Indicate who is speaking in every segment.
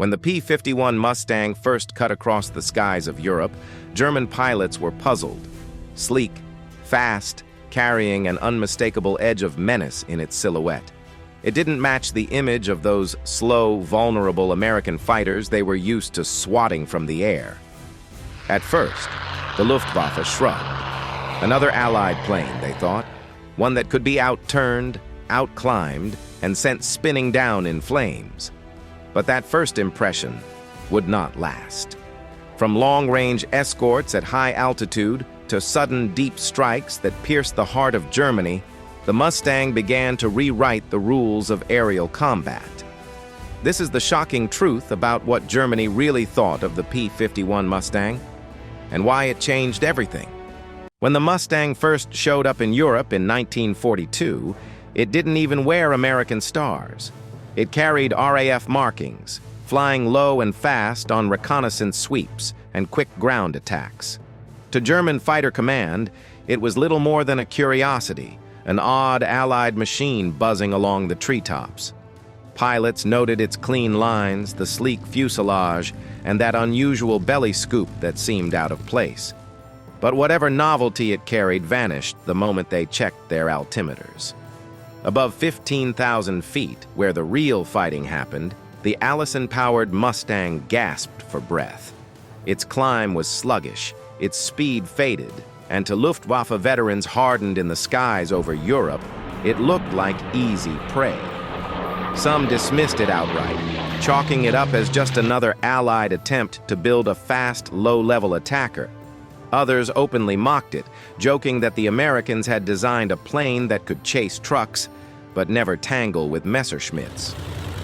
Speaker 1: When the P-51 Mustang first cut across the skies of Europe, German pilots were puzzled. Sleek, fast, carrying an unmistakable edge of menace in its silhouette. It didn't match the image of those slow, vulnerable American fighters they were used to swatting from the air. At first, the Luftwaffe shrugged. Another Allied plane, they thought, one that could be outturned, outclimbed, and sent spinning down in flames. But that first impression would not last. From long-range escorts at high altitude to sudden deep strikes that pierced the heart of Germany, the Mustang began to rewrite the rules of aerial combat. This is the shocking truth about what Germany really thought of the P-51 Mustang, and why it changed everything. When the Mustang first showed up in Europe in 1942, it didn't even wear American stars. It carried RAF markings, flying low and fast on reconnaissance sweeps and quick ground attacks. To German fighter command, it was little more than a curiosity, an odd Allied machine buzzing along the treetops. Pilots noted its clean lines, the sleek fuselage, and that unusual belly scoop that seemed out of place. But whatever novelty it carried vanished the moment they checked their altimeters. Above 15,000 feet, where the real fighting happened, the Allison-powered Mustang gasped for breath. Its climb was sluggish, its speed faded, and to Luftwaffe veterans hardened in the skies over Europe, it looked like easy prey. Some dismissed it outright, chalking it up as just another Allied attempt to build a fast, low-level attacker. Others openly mocked it, joking that the Americans had designed a plane that could chase trucks, but never tangle with Messerschmitts.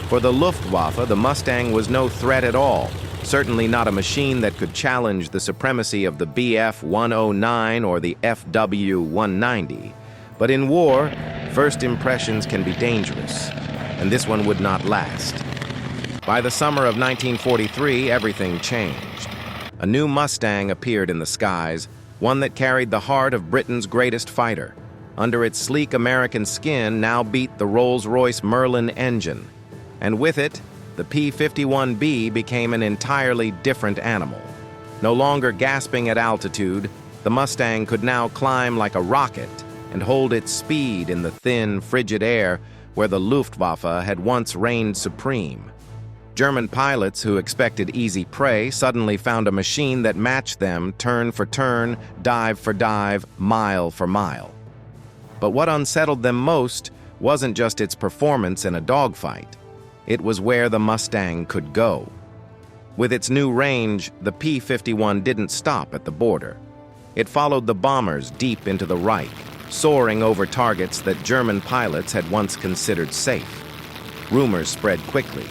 Speaker 1: For the Luftwaffe, the Mustang was no threat at all, certainly not a machine that could challenge the supremacy of the Bf-109 or the Fw-190. But in war, first impressions can be dangerous, and this one would not last. By the summer of 1943, everything changed. A new Mustang appeared in the skies, one that carried the heart of Britain's greatest fighter. Under its sleek American skin now beat the Rolls-Royce Merlin engine. And with it, the P-51B became an entirely different animal. No longer gasping at altitude, the Mustang could now climb like a rocket and hold its speed in the thin, frigid air where the Luftwaffe had once reigned supreme. German pilots who expected easy prey suddenly found a machine that matched them turn for turn, dive for dive, mile for mile. But what unsettled them most wasn't just its performance in a dogfight. It was where the Mustang could go. With its new range, the P-51 didn't stop at the border. It followed the bombers deep into the Reich, soaring over targets that German pilots had once considered safe. Rumors spread quickly,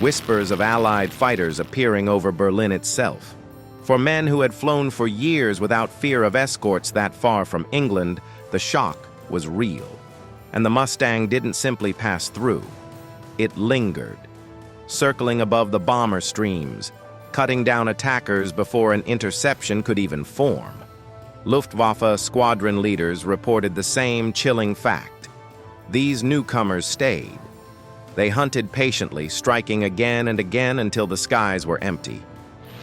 Speaker 1: whispers of Allied fighters appearing over Berlin itself. For men who had flown for years without fear of escorts that far from England, the shock was real. And the Mustang didn't simply pass through. It lingered, circling above the bomber streams, cutting down attackers before an interception could even form. Luftwaffe squadron leaders reported the same chilling fact. These newcomers stayed. They hunted patiently, striking again and again until the skies were empty.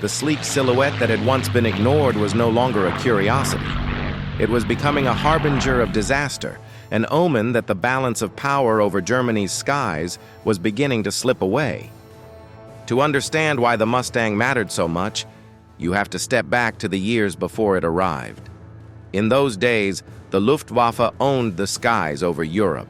Speaker 1: The sleek silhouette that had once been ignored was no longer a curiosity. It was becoming a harbinger of disaster, an omen that the balance of power over Germany's skies was beginning to slip away. To understand why the Mustang mattered so much, you have to step back to the years before it arrived. In those days, the Luftwaffe owned the skies over Europe.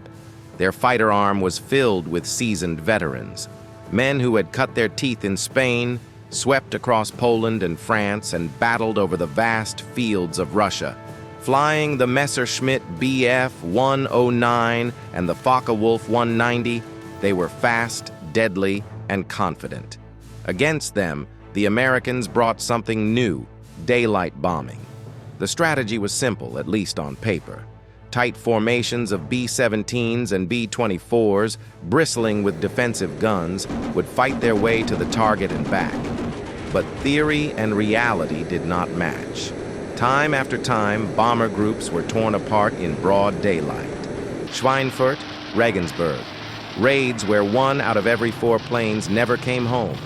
Speaker 1: Their fighter arm was filled with seasoned veterans, men who had cut their teeth in Spain, swept across Poland and France, and battled over the vast fields of Russia. Flying the Messerschmitt Bf-109 and the Focke-Wulf 190, they were fast, deadly, and confident. Against them, the Americans brought something new, daylight bombing. The strategy was simple, at least on paper. Tight formations of B-17s and B-24s, bristling with defensive guns, would fight their way to the target and back. But theory and reality did not match. Time after time, bomber groups were torn apart in broad daylight. Schweinfurt, Regensburg, raids where 1 out of every 4 planes never came home.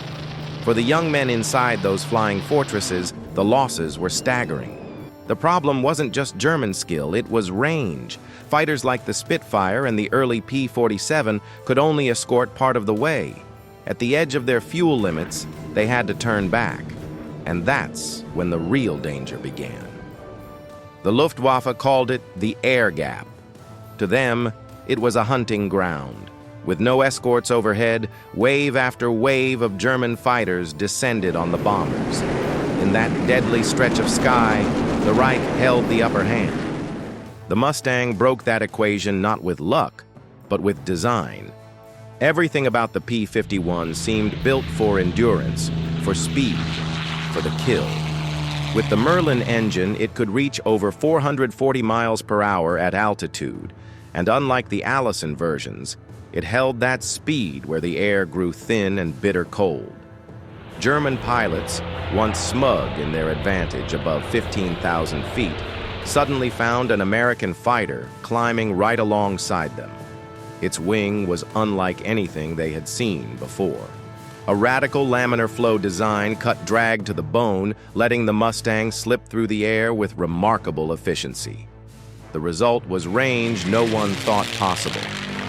Speaker 1: For the young men inside those flying fortresses, the losses were staggering. The problem wasn't just German skill, it was range. Fighters like the Spitfire and the early P-47 could only escort part of the way. At the edge of their fuel limits, they had to turn back. And that's when the real danger began. The Luftwaffe called it the air gap. To them, it was a hunting ground. With no escorts overhead, wave after wave of German fighters descended on the bombers. In that deadly stretch of sky, the Reich held the upper hand. The Mustang broke that equation not with luck, but with design. Everything about the P-51 seemed built for endurance, for speed, for the kill. With the Merlin engine, it could reach over 440 miles per hour at altitude, and unlike the Allison versions, it held that speed where the air grew thin and bitter cold. German pilots, once smug in their advantage above 15,000 feet, suddenly found an American fighter climbing right alongside them. Its wing was unlike anything they had seen before. A radical laminar flow design cut drag to the bone, letting the Mustang slip through the air with remarkable efficiency. The result was range no one thought possible.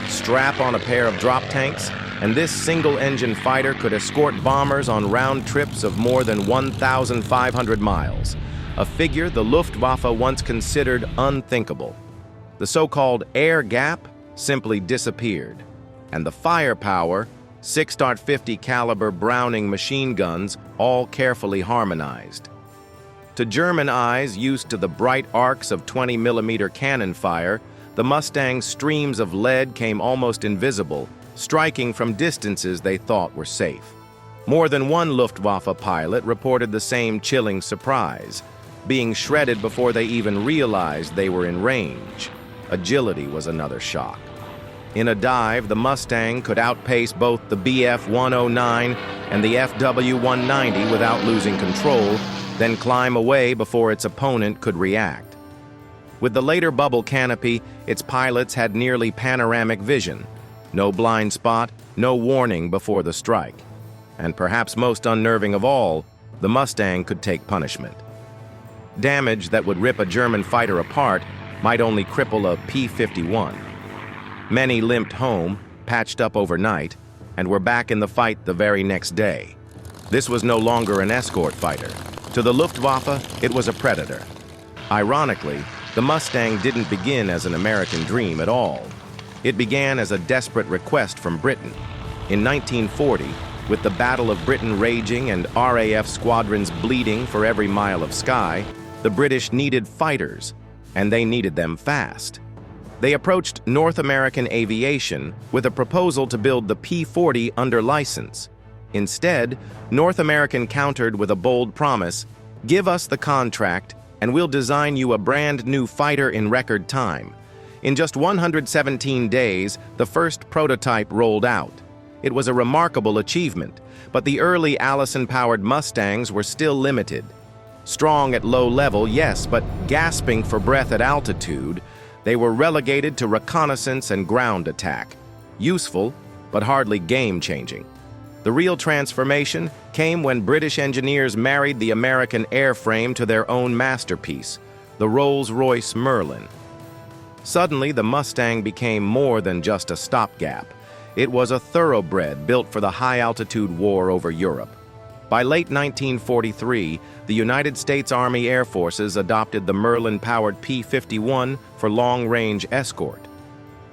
Speaker 1: Strap on a pair of drop tanks, and this single-engine fighter could escort bombers on round trips of more than 1,500 miles, a figure the Luftwaffe once considered unthinkable. The so-called air gap simply disappeared, and the firepower, 6.50 caliber Browning machine guns, all carefully harmonized. To German eyes used to the bright arcs of 20mm cannon fire, the Mustang's streams of lead came almost invisible, striking from distances they thought were safe. More than one Luftwaffe pilot reported the same chilling surprise, being shredded before they even realized they were in range. Agility was another shock. In a dive, the Mustang could outpace both the Bf-109 and the FW-190 without losing control, then climb away before its opponent could react. With the later bubble canopy, its pilots had nearly panoramic vision. No blind spot, no warning before the strike. And perhaps most unnerving of all, the Mustang could take punishment. Damage that would rip a German fighter apart might only cripple a P-51. Many limped home, patched up overnight, and were back in the fight the very next day. This was no longer an escort fighter. To the Luftwaffe, it was a predator. Ironically, the Mustang didn't begin as an American dream at all. It began as a desperate request from Britain. In 1940, with the Battle of Britain raging and RAF squadrons bleeding for every mile of sky, the British needed fighters, and they needed them fast. They approached North American Aviation with a proposal to build the P-40 under license. Instead, North American countered with a bold promise: give us the contract and we'll design you a brand new fighter in record time. In just 117 days, the first prototype rolled out. It was a remarkable achievement, but the early Allison-powered Mustangs were still limited. Strong at low level, yes, but gasping for breath at altitude, they were relegated to reconnaissance and ground attack. Useful, but hardly game-changing. The real transformation came when British engineers married the American airframe to their own masterpiece, the Rolls-Royce Merlin. Suddenly, the Mustang became more than just a stopgap. It was a thoroughbred built for the high-altitude war over Europe. By late 1943, the United States Army Air Forces adopted the Merlin-powered P-51 for long-range escort.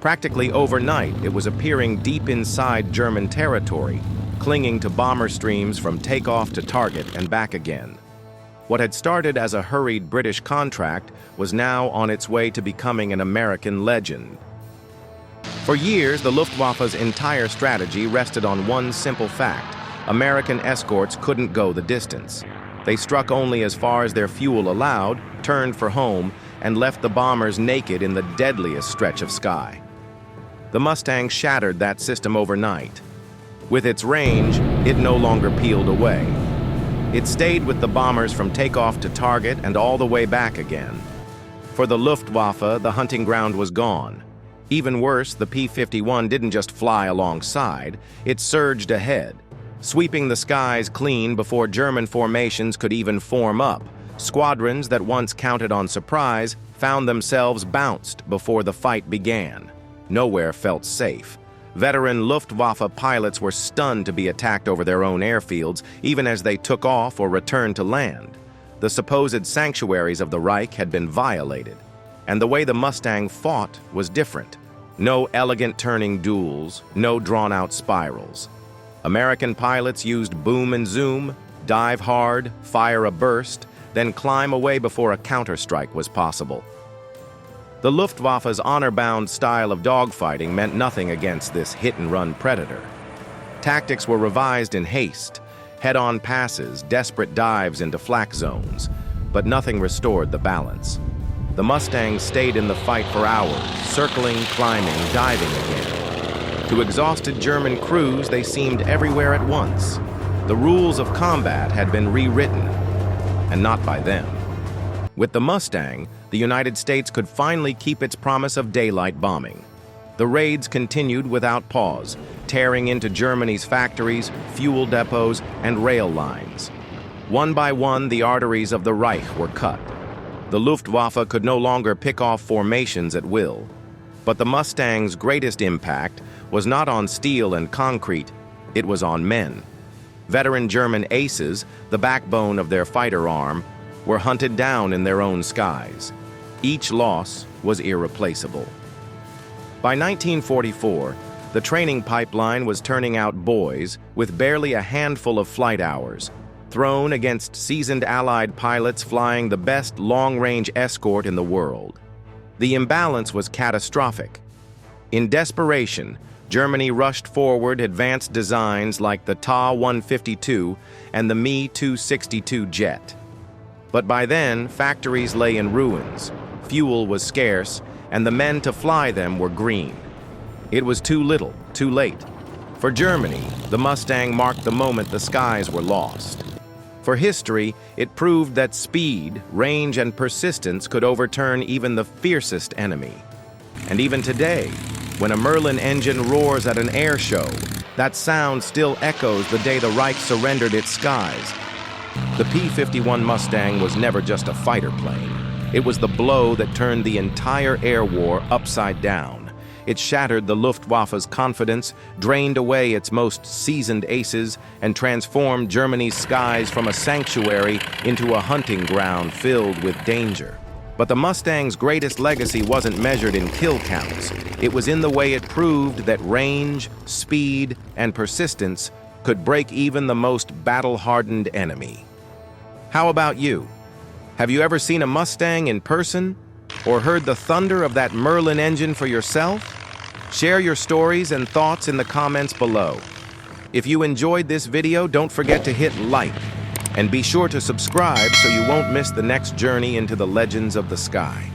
Speaker 1: Practically overnight, it was appearing deep inside German territory, clinging to bomber streams from takeoff to target and back again. What had started as a hurried British contract was now on its way to becoming an American legend. For years, the Luftwaffe's entire strategy rested on one simple fact: American escorts couldn't go the distance. They struck only as far as their fuel allowed, turned for home, and left the bombers naked in the deadliest stretch of sky. The Mustang shattered that system overnight. With its range, it no longer peeled away. It stayed with the bombers from takeoff to target and all the way back again. For the Luftwaffe, the hunting ground was gone. Even worse, the P-51 didn't just fly alongside, it surged ahead. sweeping the skies clean before German formations could even form up. Squadrons that once counted on surprise found themselves bounced before the fight began. Nowhere felt safe. Veteran Luftwaffe pilots were stunned to be attacked over their own airfields, even as they took off or returned to land. The supposed sanctuaries of the Reich had been violated, and the way the Mustang fought was different. No elegant turning duels, no drawn-out spirals. American pilots used boom and zoom, dive hard, fire a burst, then climb away before a counterstrike was possible. The Luftwaffe's honor-bound style of dogfighting meant nothing against this hit-and-run predator. Tactics were revised in haste, head-on passes, desperate dives into flak zones, but nothing restored the balance. The Mustangs stayed in the fight for hours, circling, climbing, diving again. To exhausted German crews, they seemed everywhere at once. The rules of combat had been rewritten, and not by them. With the Mustang, the United States could finally keep its promise of daylight bombing. The raids continued without pause, tearing into Germany's factories, fuel depots, and rail lines. One by one, the arteries of the Reich were cut. The Luftwaffe could no longer pick off formations at will. But the Mustang's greatest impact was not on steel and concrete, it was on men. Veteran German aces, the backbone of their fighter arm, were hunted down in their own skies. Each loss was irreplaceable. By 1944, the training pipeline was turning out boys with barely a handful of flight hours, thrown against seasoned Allied pilots flying the best long-range escort in the world. The imbalance was catastrophic. In desperation, Germany rushed forward advanced designs like the Ta-152 and the Me-262 jet. But by then, factories lay in ruins, fuel was scarce, and the men to fly them were green. It was too little, too late. For Germany, the Mustang marked the moment the skies were lost. For history, it proved that speed, range, and persistence could overturn even the fiercest enemy. And even today, when a Merlin engine roars at an air show, that sound still echoes the day the Reich surrendered its skies. The P-51 Mustang was never just a fighter plane. It was the blow that turned the entire air war upside down. It shattered the Luftwaffe's confidence, drained away its most seasoned aces, and transformed Germany's skies from a sanctuary into a hunting ground filled with danger. But the Mustang's greatest legacy wasn't measured in kill counts. It was in the way it proved that range, speed, and persistence could break even the most battle-hardened enemy. How about you? Have you ever seen a Mustang in person? Or heard the thunder of that Merlin engine for yourself? Share your stories and thoughts in the comments below. If you enjoyed this video, don't forget to hit like, and be sure to subscribe so you won't miss the next journey into the legends of the sky.